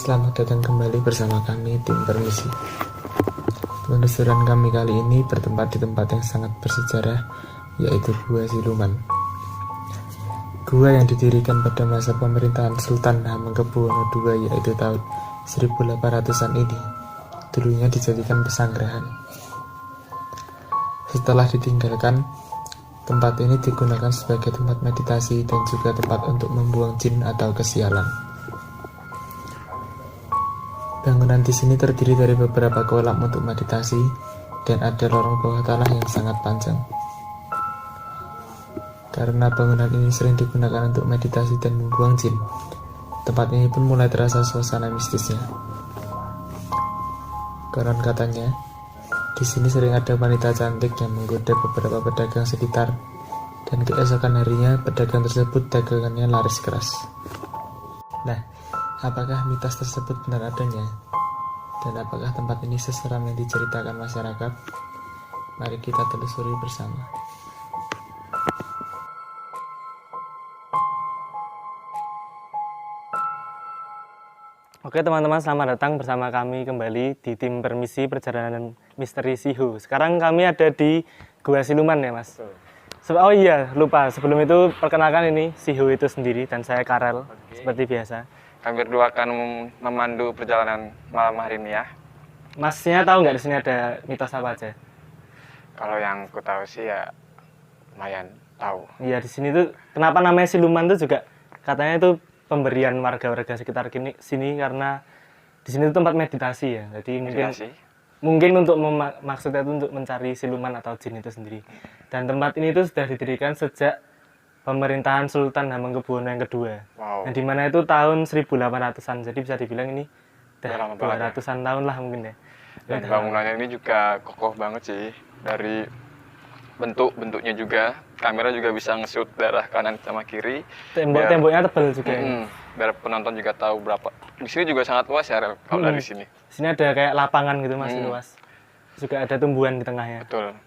Selamat datang kembali bersama kami tim Permisi. Penelusuran kami kali ini bertempat di tempat yang sangat bersejarah, yaitu Gua Siluman. Gua yang didirikan pada masa pemerintahan Sultan Hamengkubuwono II, yaitu tahun 1800-an ini, dulunya dijadikan pesanggrahan. Setelah ditinggalkan, tempat ini digunakan sebagai tempat meditasi dan juga tempat untuk membuang jin atau kesialan. Bangunan di sini terdiri dari beberapa kolam untuk meditasi dan ada lorong bawah tanah yang sangat panjang. Karena bangunan ini sering digunakan untuk meditasi dan membuang jin, tempat ini pun mulai terasa suasana mistisnya. Konon katanya, di sini sering ada wanita cantik yang menggoda beberapa pedagang sekitar, dan keesokan harinya pedagang tersebut dagangannya laris keras. Nah, apakah mitos tersebut benar adanya? Dan apakah tempat ini seseram yang diceritakan masyarakat? Mari kita telusuri bersama. Oke teman-teman, selamat datang bersama kami kembali di tim Permisi Perjalanan Misteri Sihu. Sekarang kami ada di Gua Siluman ya mas? Oh iya, lupa. Sebelum itu perkenalkan ini Sihu itu sendiri dan saya Karel, seperti biasa. Kami berdua akan memandu perjalanan malam hari ini ya. Masnya tahu nggak di sini ada mitos apa aja? Kalau yang ku tahu sih ya lumayan tahu. Iya, di sini tuh kenapa namanya siluman tuh juga katanya itu pemberian warga-warga sekitar sini karena di sini tuh tempat meditasi ya. Jadi mungkin untuk maksudnya itu untuk mencari siluman atau jin itu sendiri. Dan tempat ini tuh sudah didirikan sejak pemerintahan Sultan Hamengkubuwono yang kedua. Wow. Yang dimana itu tahun 1800-an. Jadi bisa dibilang ini Udah lama 200-an tahun lah mungkin ya. Dan bangunannya ini juga kokoh banget sih. Dari bentuknya juga. Kamera juga bisa nge-shoot daerah kanan sama kiri. Temboknya tebal juga ya. Biar penonton juga tahu berapa. Di sini juga sangat luas ya, Rel, kalau dari sini. Di sini ada kayak lapangan gitu masih luas. Juga ada tumbuhan di tengahnya. Betul.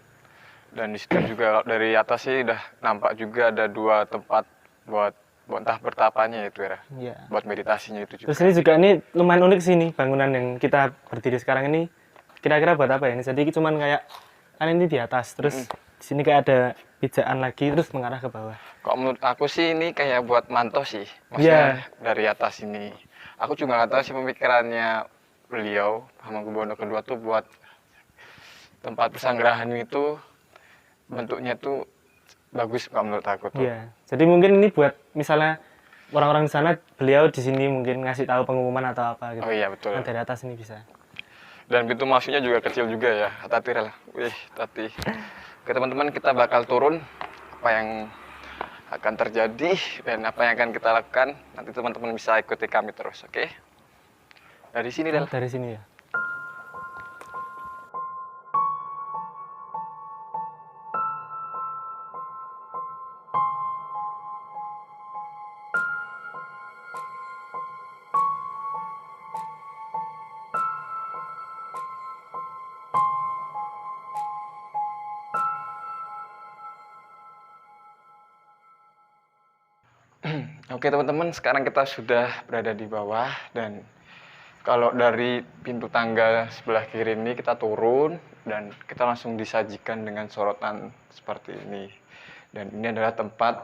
Dan di situ juga dari atas sih udah nampak juga ada dua tempat buat entah bertapanya itu ya. Iya. Buat meditasinya itu juga. Terus ini juga ini lumayan unik sih nih bangunan yang kita berdiri sekarang ini. Kira-kira buat apa ya ini? Jadi cuman kayak kan ini di atas, terus di sini kayak ada pijakan lagi terus mengarah ke bawah. Kok menurut aku sih ini kayak buat manto sih. Maksudnya dari atas ini. Aku juga nggak tahu sih pemikirannya beliau Hamengkubuwono II tuh buat tempat pesanggrahan itu bentuknya tuh bagus kalau menurut aku tuh. Iya. Jadi mungkin ini buat misalnya orang-orang di sana, beliau di sini mungkin ngasih tahu pengumuman atau apa gitu. Oh iya betul. Nah, dari atas ini bisa. Dan pintu masuknya juga kecil juga ya. Hati-hati lah. Wih, hati. Oke teman-teman, kita bakal turun. Apa yang akan terjadi dan apa yang akan kita lakukan, nanti teman-teman bisa ikuti kami terus, oke? Dari sini Del. Dari sini ya. Oke teman-teman, sekarang kita sudah berada di bawah dan kalau dari pintu tangga sebelah kiri ini kita turun dan kita langsung disajikan dengan sorotan seperti ini. Dan ini adalah tempat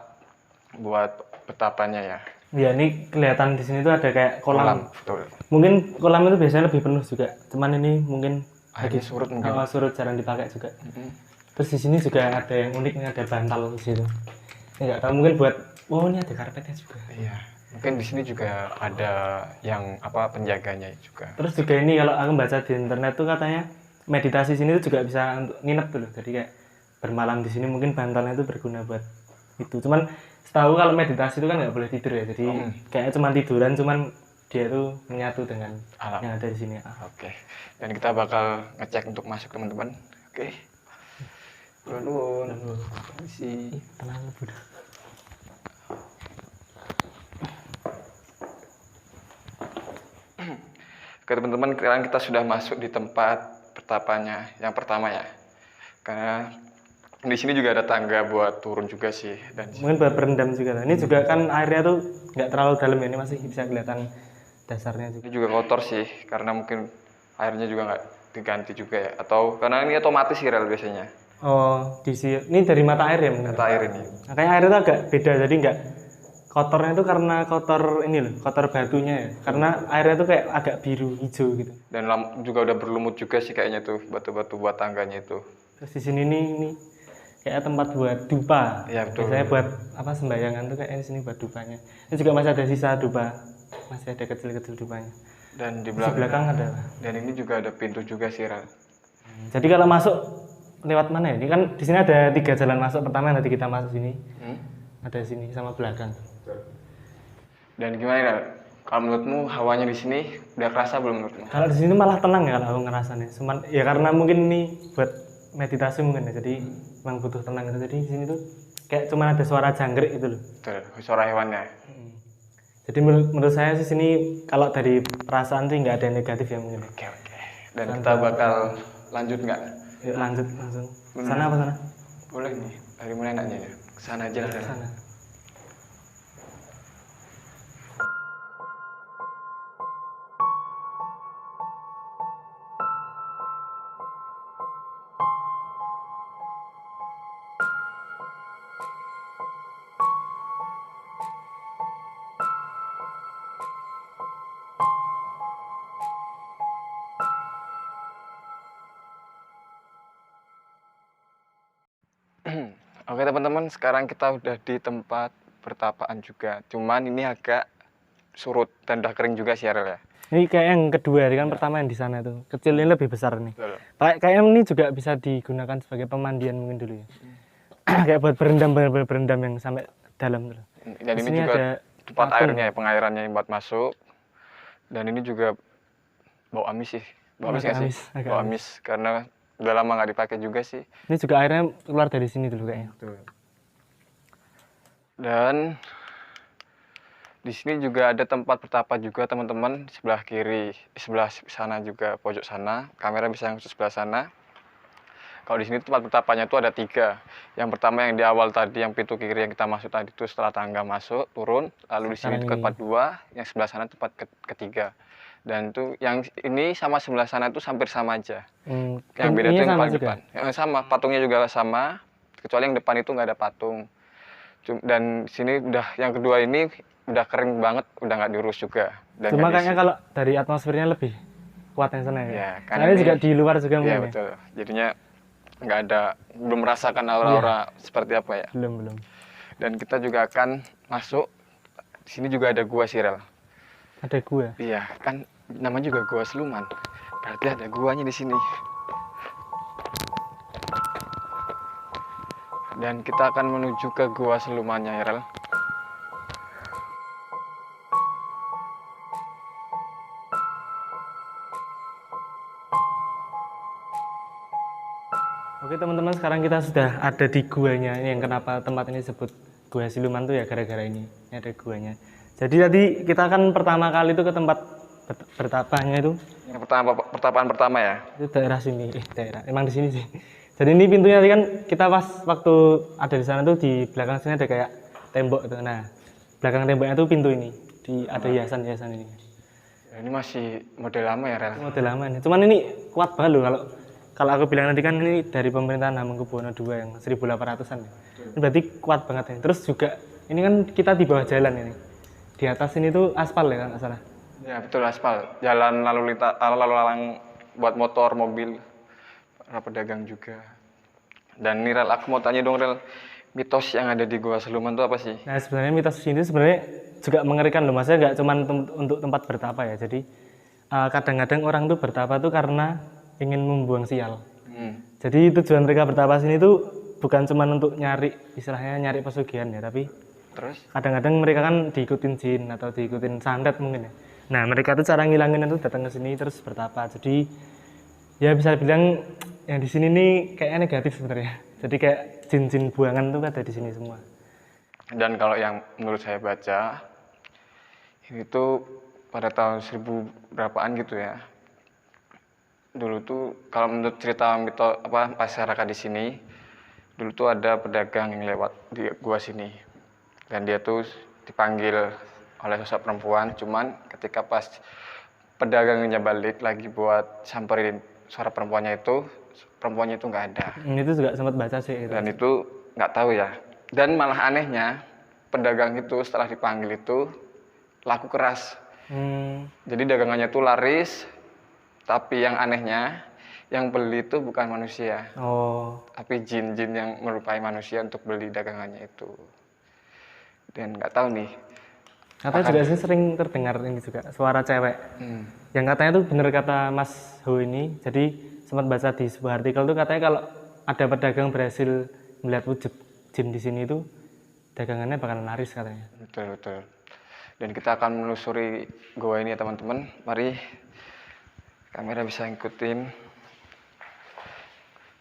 buat betapanya ya. Iya, ini kelihatan di sini tuh ada kayak kolam. Betul. Mungkin kolam itu biasanya lebih penuh juga. Cuman ini mungkin Airnya surut mungkin. Surut jarang dipakai juga. Terus di sini juga ada yang unik, nih ada bantal di situ. Enggak tahu mungkin buat ini ada karpetnya juga. Iya. Mungkin di sini juga ada yang penjaganya juga. Terus juga ini kalau aku baca di internet tuh katanya meditasi sini tuh juga bisa untuk nginep tuh loh. Jadi kayak bermalam di sini mungkin bantalnya itu berguna buat itu. Cuman setahu kalau meditasi itu kan nggak boleh tidur ya. Jadi kayaknya cuma tiduran, cuman dia tuh menyatu dengan alam yang ada di sini. Oke. Dan kita bakal ngecek untuk masuk teman-teman. Oke. Nuhun. Permisi. Tenang udah. Oke teman-teman, sekarang kita sudah masuk di tempat pertapanya yang pertama ya. Karena di sini juga ada tangga buat turun juga sih. Dan mungkin buat berendam juga. Ini juga kan airnya tuh nggak terlalu dalam ya, ini masih bisa kelihatan dasarnya juga. Ini juga kotor sih, karena mungkin airnya juga nggak diganti juga ya. Atau karena ini otomatis sih rel biasanya. Oh, ini dari mata air ya mungkin. Mata air ini. Makanya air itu agak beda, jadi nggak kotornya itu karena kotor ini loh, kotor batunya ya. Karena airnya itu kayak agak biru hijau gitu. Dan juga udah berlumut juga sih kayaknya tuh batu-batu buat tangganya itu. Terus di sini ini kayak tempat buat dupa. Iya, betul. Biasanya buat apa sembayangan tuh kayak di sini buat dupanya. Ini juga masih ada sisa dupa, masih ada kecil-kecil dupanya. Dan di Di belakang ada. Dan ini juga ada pintu juga sih rel. Jadi kalau masuk lewat mana ya? Ini kan di sini ada 3 jalan masuk. Pertama nanti kita masuk sini. Ada sini sama belakang. Dan gimana rel? Kalau menurutmu hawanya di sini udah kerasa belum menurutmu? Kalau di sini malah tenang ya kalau aku ngerasanya. Cuman ya karena mungkin ini buat meditasi mungkin ya. Jadi memang butuh tenang gitu. Jadi di sini tuh kayak cuman ada suara jangkrik gitu loh. Betul, suara hewannya. Jadi menurut saya sih sini kalau dari perasaan sih nggak ada yang negatif ya mungkin. Oke. Dan kita bakal lanjut nggak? Yuk lanjut langsung. Sana apa sana? Boleh nih. Dari mana enaknya ya? Kesana aja lah. Rel. Sana. Oke teman-teman, sekarang kita udah di tempat pertapaan juga. Cuman ini agak surut dan udah kering juga sih Rel ya. Ini kayak yang kedua, kan pertama yang di sana tuh. Kecil ini lebih besar nih. Betul. Kayaknya ini juga bisa digunakan sebagai pemandian mungkin dulu ya. Kayak buat berendam yang sampai dalam tuh. Dan Di ini sini juga ada tempat patung. airnya, pengairannya yang buat masuk. Dan ini juga bau amis sih. Bau amis nggak sih? agak Bau amis karena udah lama nggak dipakai juga sih. Ini juga airnya keluar dari sini dulu kayaknya. Dan di sini juga ada tempat bertapa juga teman-teman, sebelah kiri, sebelah sana juga, pojok sana. Kamera bisa yang sebelah sana. Kalau di sini tempat bertapanya itu ada 3. Yang pertama yang di awal tadi, yang pintu kiri yang kita masuk tadi itu setelah tangga masuk, turun. Lalu di sini Sekarang tempat 2, yang sebelah sana tempat ketiga. Dan itu yang ini sama sebelah sana itu hampir sama aja. Yang beda itu yang paling depan. Sama, patungnya juga sama, kecuali yang depan itu nggak ada patung. Dan sini udah yang kedua ini udah kering banget, udah nggak diurus juga. Dan Cuma kayaknya kalau dari atmosfernya lebih kuat yang sana ya. Ya, karena ini juga di luar juga Iya mungkin. Ya? betul. Jadinya nggak ada, belum merasakan aura-aura seperti apa ya. Belum. Dan kita juga akan masuk. Di sini juga ada gua sih Rel. Ada gua. Iya, kan namanya juga gua Siluman. Berarti ada guanya di sini. Dan kita akan menuju ke gua Silumannya ya Rel. Oke teman-teman, sekarang kita sudah ada di guanya. Ini yang kenapa tempat ini disebut Gua Siluman tuh ya gara-gara ini. Ini ada guanya. Jadi tadi kita kan pertama kali itu ke tempat bertapanya itu. Yang pertapaan pertama ya. Itu daerah sini, daerah. Emang di sini sih. Jadi ini pintunya tadi kan kita pas waktu ada di sana tuh di belakang sini ada kayak tembok itu. Nah, belakang temboknya tuh pintu ini. Ada hiasan-hiasan ini. Ya, ini masih model lama ya Rel. Model lama nih. Cuman ini kuat banget loh kalau aku bilang nanti kan ini dari pemerintahan Hamengkubuwono II yang 1800-an ya. Ini berarti kuat banget ya. Terus juga ini kan kita di bawah jalan ini. Di atas ini tuh aspal ya kan nggak salah. Ya betul, aspal. Jalan lalu lalang buat motor, mobil, para pedagang juga. Dan nih Rel, aku mau tanya dong Rel, mitos yang ada di Gua Siluman itu apa sih? Nah sebenarnya mitos ini sebenarnya juga mengerikan loh. Maksudnya nggak cuma untuk tempat bertapa ya. Jadi kadang-kadang orang tuh bertapa tuh karena ingin membuang sial. Jadi tujuan mereka bertapa sini tuh bukan cuma untuk nyari, istilahnya nyari pesugihan ya, tapi Terus? kadang-kadang mereka kan diikutin jin atau diikutin santet mungkin ya. Nah mereka tuh cara ngilangin itu datang ke sini terus bertapa. Jadi ya bisa bilang yang di sini nih kayaknya negatif sebenarnya. Jadi kayak jin-jin buangan tuh ada di sini semua. Dan kalau yang menurut saya baca, ini tuh pada tahun 1000 berapaan gitu ya. Dulu tuh kalau menurut cerita masyarakat di sini, dulu tuh ada pedagang yang lewat di gua sini. Dan dia tuh dipanggil oleh sosok perempuan, cuman ketika pas pedagangnya balik lagi buat samperin suara perempuannya itu nggak ada. Itu juga sempat baca sih itu. Dan itu nggak tahu ya. Dan malah anehnya pedagang itu setelah dipanggil itu laku keras. Jadi dagangannya tuh laris, tapi yang anehnya yang beli itu bukan manusia, tapi jin-jin yang merupai manusia untuk beli dagangannya itu. Dan nggak tahu nih. Katanya juga sih sering terdengar ini juga suara cewek. Yang katanya tuh bener kata Mas Ho ini. Jadi sempat baca di sebuah artikel tuh katanya kalau ada pedagang berhasil melihat wujud jin di sini itu dagangannya bakalan laris katanya. Betul. Dan kita akan menelusuri goa ini ya teman-teman. Mari kamera bisa ngikutin.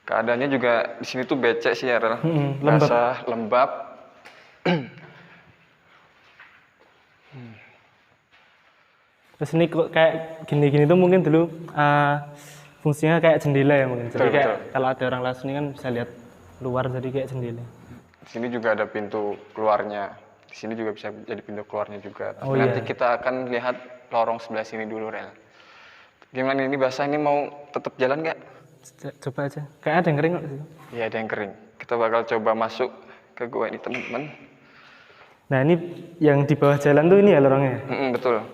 Keadaannya juga di sini tuh becek sih ya, Rel. Basah, lembab. Terus ini kok kayak gini-gini tuh mungkin dulu fungsinya kayak jendela ya mungkin. Jadi kayak kalau ada orang lewat sini kan bisa lihat luar, jadi kayak jendela. Di sini juga ada pintu keluarnya. Di sini juga bisa jadi pintu keluarnya juga. Tapi nanti kita akan lihat lorong sebelah sini dulu, Rel. Gimana ini basah ini mau tetap jalan nggak? Coba aja. Kayak ada yang kering kok. Iya, ada yang kering. Kita bakal coba masuk ke gua ini teman-teman. Nah ini yang di bawah jalan tuh ini ya lorongnya? Betul.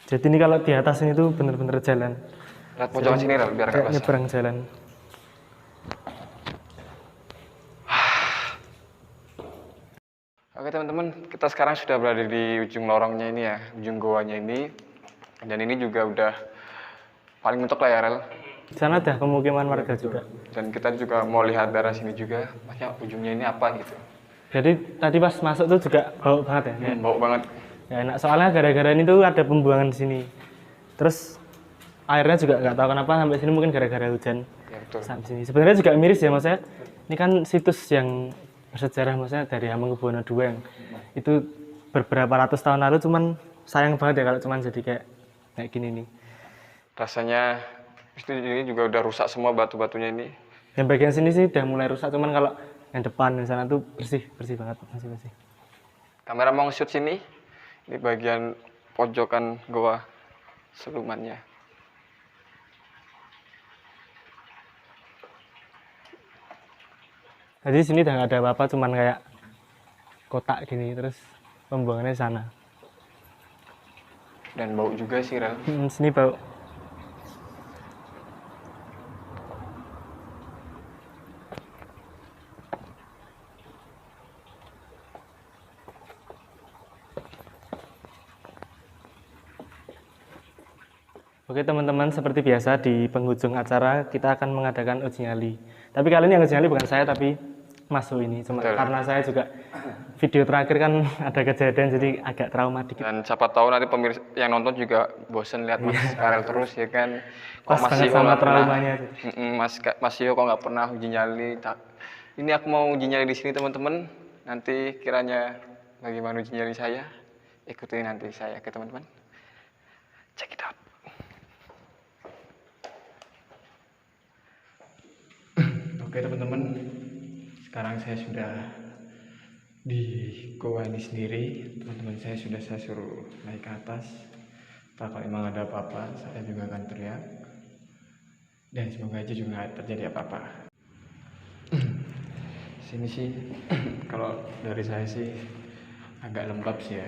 Jadi ini kalau di atas ini tuh bener-bener jalan. Lihat pojokan sini, Rel, biar nggak basah. Nyebrang jalan. Oke teman-teman, kita sekarang sudah berada di ujung lorongnya ini ya, ujung goanya ini. Dan ini juga udah paling mentok lah ya, Rel. Di sana ada pemukiman warga juga. Dan kita juga mau lihat daerah sini juga, makanya ujungnya ini apa gitu. Jadi tadi pas masuk tuh juga bau banget ya? Bau banget. Ya enak, soalnya gara-gara ini tuh ada pembuangan di sini. Terus airnya juga nggak tahu kenapa sampai sini, mungkin gara-gara hujan. Ya betul. Sampai sini. Sebenarnya juga miris ya maksudnya. Ini kan situs yang bersejarah maksudnya dari Hamengkubuwono II yang itu beberapa ratus tahun lalu, cuman sayang banget ya kalau cuman jadi kayak gini nih. Rasanya ini juga udah rusak semua batu-batunya ini. Yang bagian sini sih udah mulai rusak, cuman kalau yang depan di sana tuh bersih banget, masih bersih. Kamera mau nge-shoot sini. Ini bagian pojokan goa selumannya. Jadi sini udah nggak ada apa-apa, cuman kayak kotak gini, terus pembuangannya di sana. Dan bau juga sih, Rel. Sini bau. Oke teman-teman, seperti biasa di penghujung acara kita akan mengadakan uji nyali. Tapi kali ini yang uji nyali bukan saya, tapi Mas Ho ini. Cuma karena saya juga video terakhir kan ada kejadian, jadi agak trauma dikit. Dan siapa tahu nanti pemirsa yang nonton juga bosen lihat Mas Karel terus ya kan. Pas banget sama traumanya. Mas Yo kok nggak pernah uji nyali. Ini aku mau uji nyali di sini teman-teman. Nanti kiranya bagaimana uji nyali saya, ikutin nanti saya ke teman-teman. Check it out. Oke teman-teman, sekarang saya sudah di goa ini sendiri. Teman-teman saya suruh naik ke atas. Kalau emang ada apa-apa, saya juga akan teriak. Dan semoga aja juga nggak terjadi apa-apa. Sini sih, kalau dari saya sih agak lembab sih ya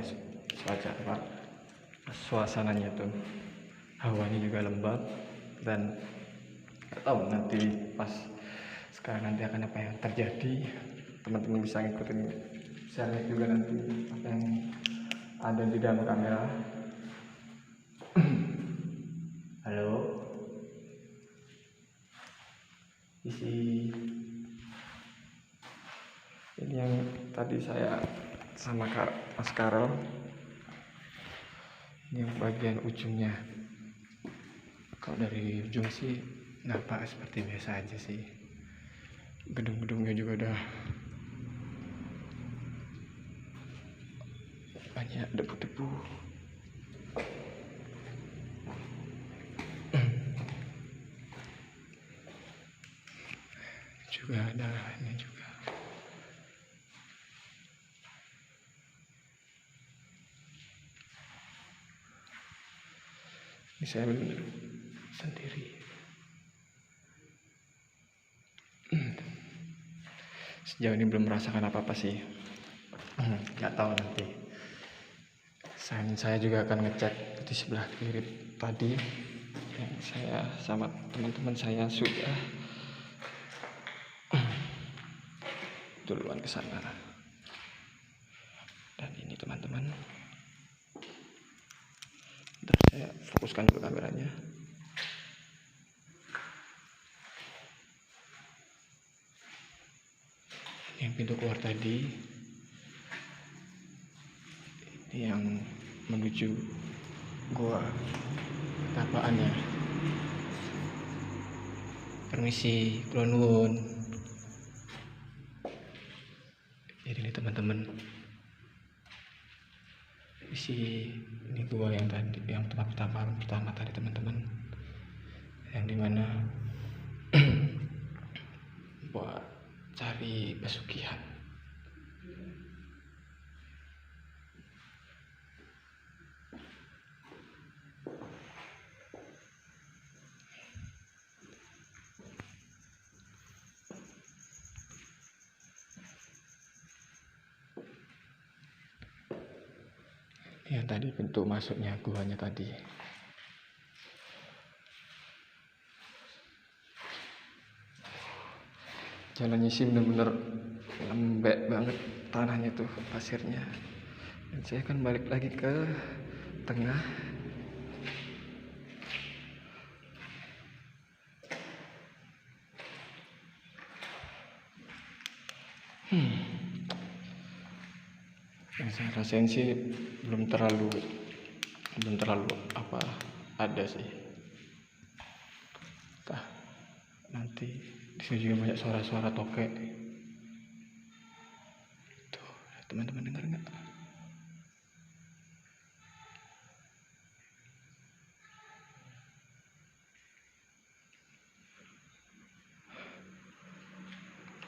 suasananya tuh. Hawanya juga lembab dan nggak tahu nanti pas sekarang nanti akan apa yang terjadi. Teman-teman bisa ngikutin, bisa lihat juga nanti apa yang ada di dalam kamera. Halo, isi ini yang tadi saya sama Mas Karel. Ini yang bagian ujungnya. Kalau dari ujung sih nampak seperti biasa aja sih. Gedung-gedungnya juga udah banyak debu-debu. Juga ada ini juga. Ini saya benar sendiri. Sejauh ini belum merasakan apa-apa sih. Nggak tahu nanti. Saya juga akan ngecek di sebelah kiri tadi. Yang saya sama teman-teman saya sudah duluan ke sana. Dan ini teman-teman. Bentar, saya fokuskan dulu kameranya. Yang pintu keluar tadi, ini yang menuju gua Tapaan ya. Permisi, kula nuwun. Jadi ini teman-teman, ini gua yang tadi, yang tempat pertama tadi teman-teman, yang dimana buat cari pesugihan. Yang tadi pintu masuknya guanya tadi. Jalannya sih bener-bener lembek banget tanahnya tuh, pasirnya. Dan saya akan balik lagi ke tengah. Yang saya rasain sih belum terlalu apa ada sih. Nanti di sini juga banyak suara-suara tokek. Tuh, teman-teman dengar nggak?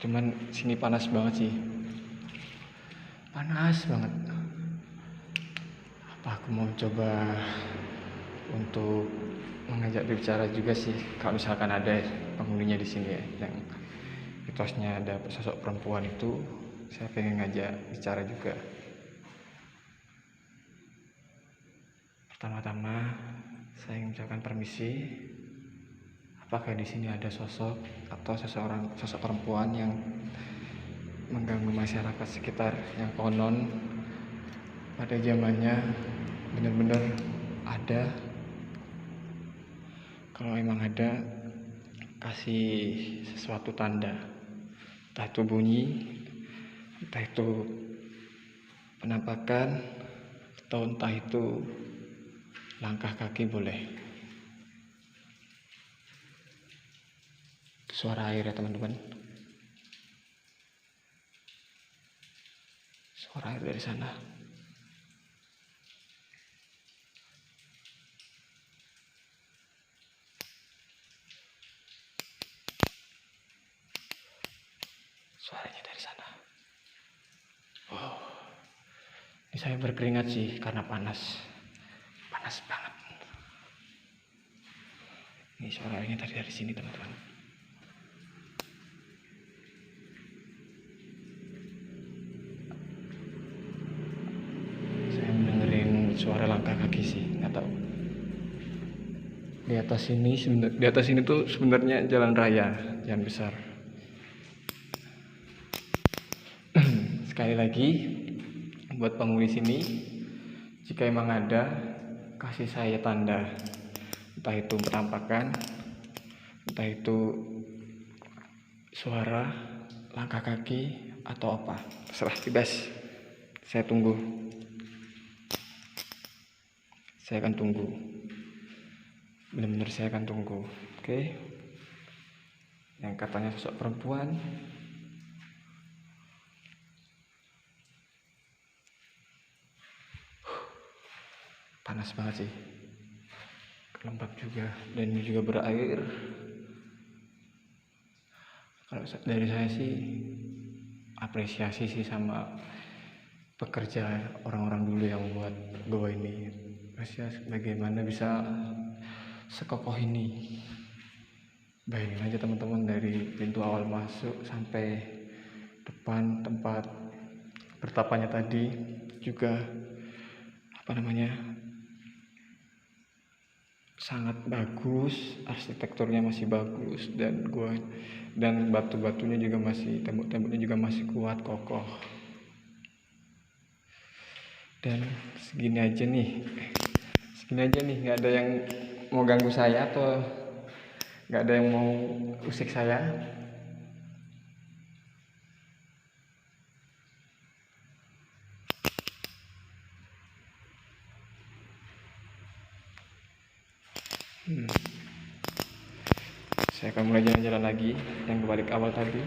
Cuman sini panas banget sih. Panas banget. Apa aku mau coba untuk mengajak berbicara juga sih, kalau misalkan ada penghuninya di sini ya, yang mitosnya ada sosok perempuan itu, saya pengen ngajak bicara juga. Pertama-tama saya ingin mengucapkan permisi. Apakah di sini ada sosok atau sosok perempuan yang mengganggu masyarakat sekitar, yang konon pada zamannya benar-benar ada? Kalau emang ada, kasih sesuatu tanda, entah itu bunyi, entah itu penampakan, atau entah itu langkah kaki boleh. Itu suara air ya teman-teman. Suara air dari sana. Suaranya dari sana. Wow. Ini saya berkeringat sih karena panas. Panas banget. Ini suaranya dari sini teman-teman. Saya mendengarin suara langkah kaki sih, nggak tahu. Di atas sini tuh sebenarnya jalan raya, jalan besar. Sekali lagi, buat penghuni sini, jika emang ada, kasih saya tanda. Entah itu penampakan, entah itu suara, langkah kaki, atau apa. Terserah, bebas. Saya tunggu. Saya akan tunggu. Benar-benar saya akan tunggu. Oke? Yang katanya sosok perempuan. Panas banget sih, lembab juga, dan ini juga berair. Kalau dari saya sih apresiasi sih sama pekerja orang-orang dulu yang buat goa ini. Apresiasi bagaimana bisa sekokoh ini. Bayangin aja teman-teman, dari pintu awal masuk sampai depan tempat bertapanya tadi juga sangat bagus, arsitekturnya masih bagus, dan batu-batunya juga masih, tembok-temboknya juga masih kuat kokoh. Dan segini aja nih, nggak ada yang mau ganggu saya atau nggak ada yang mau usik saya. Saya akan mulai jalan-jalan lagi yang kembali ke awal tadi.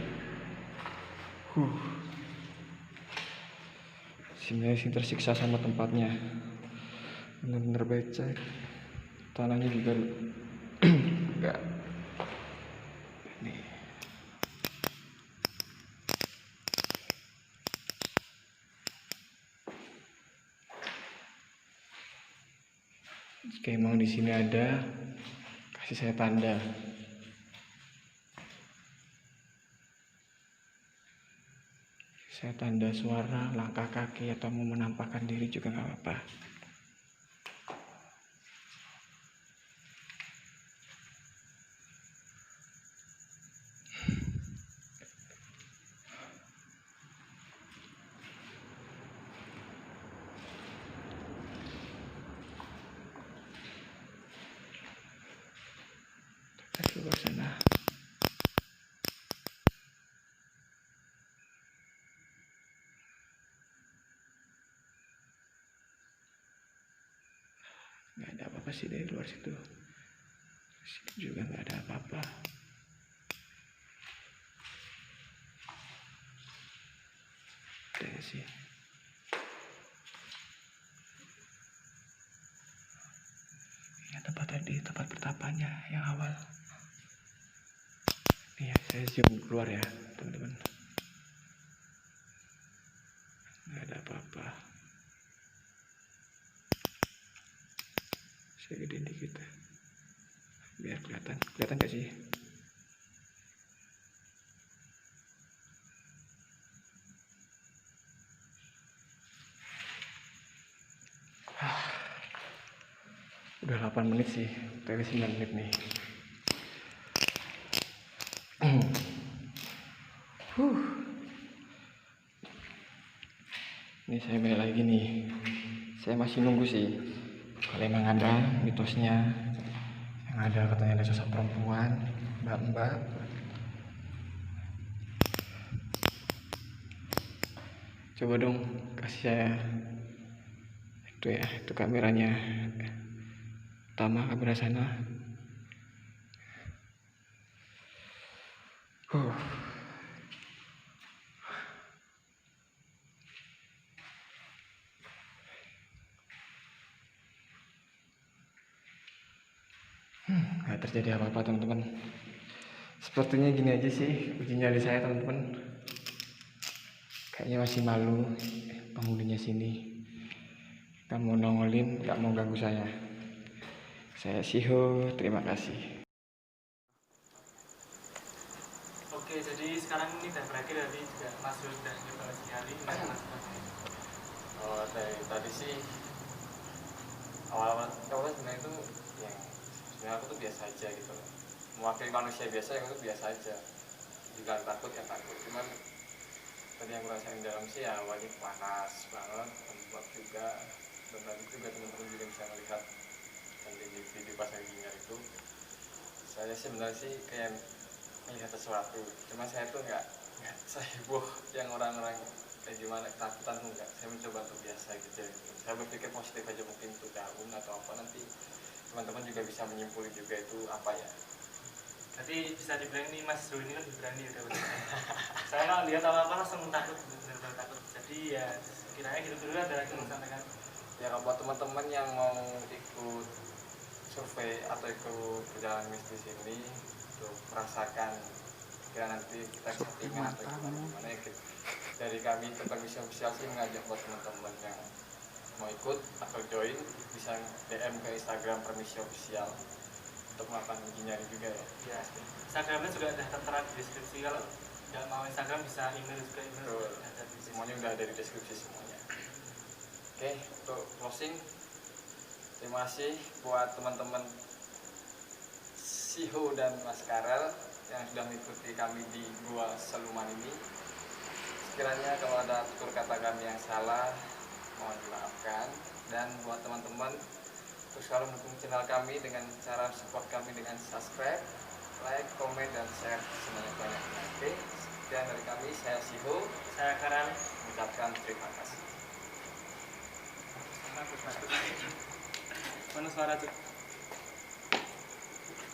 Sebenarnya sih tersiksa sama tempatnya, bener-bener becek, tanahnya juga enggak. Nih. Jika emang di sini ada, kasih saya tanda. Saya tanda suara, langkah kaki, atau mau menampakkan diri juga nggak apa-apa. Kita keluar sana. Nggak ada apa-apa sih dari luar situ. Situ juga nggak ada apa-apa. Ada sih. Ini tempat tadi, tempat pertapanya yang awal. Nih ya, saya zoom keluar ya, teman-teman. Nggak ada apa-apa. Saya gedein dikit biar kelihatan gak sih? Udah 8 menit sih, tapi 9 menit nih. Ini saya balik lagi nih. Saya masih nunggu sih. Kalau emang ada mitosnya, yang ada katanya ada sosok perempuan, mbak-mbak. Coba dong kasih saya itu kameranya. Utama kamera sana. Nggak terjadi apa-apa teman-teman. Sepertinya gini aja sih uji nyali saya teman-teman. Kayaknya masih malu penghuninya sini. Nggak mau nongolin, nggak mau ganggu saya. Saya Siho, terima kasih. Oke, jadi sekarang ini dan berakhir tadi juga masuk dan juga sekali. Oh, dari tadi sih awal-awal sebenarnya itu yang sebenarnya aku tuh biasa aja gitu, mewakili manusia biasa yang itu biasa aja. Jika takut ya takut, cuman tadi yang ngerasain dalam sih ya awalnya panas banget, lembab juga, dan tadi juga teman-teman juga bisa melihat dan di video pas lagi itu saya sih sebenarnya sih kayak melihat sesuatu, cuma saya tuh nggak seheboh yang orang-orang kayak gimana ketakutan tuh enggak. Saya mencoba untuk biasa gitu. Saya berpikir positif aja, mungkin itu daun atau apa, nanti teman-teman juga bisa menyimpulkan juga itu apa ya. Jadi bisa dibilang ini Mas Zul ini kan berani udah betul. Saya kalau lihat apa-apa langsung takut, benar-benar takut. Jadi ya kiranya gitu dulu ada lagi mau sampaikan. Ya buat teman-teman yang mau ikut survei atau ikut perjalanan mistis ini untuk merasakan kira nanti kita settingan atau gimana ya, dari kami Permisi Official sih mengajak buat teman-teman yang mau ikut atau join bisa DM ke Instagram Permisi Official. untuk melakukan uji nyali juga ya. Ya, Instagramnya juga udah tertera di deskripsi. Kalau nggak mau Instagram bisa email juga, email Betul. juga ada di deskripsi. Semuanya udah ada di deskripsi semuanya. Oke, untuk closing, terima kasih buat teman-teman Siho dan Mas Karel yang sudah mengikuti kami di Gua Seluman ini. Sekiranya kalau ada tutur kata kami yang salah, mohon dimaafkan. Dan buat teman-teman, terus selalu mendukung channel kami dengan cara support kami dengan subscribe, like, komen, dan share sebanyak-banyaknya. Oke, sekian dari kami, saya Siho, Saya Karel. mengucapkan terima kasih. Mana suara tuh?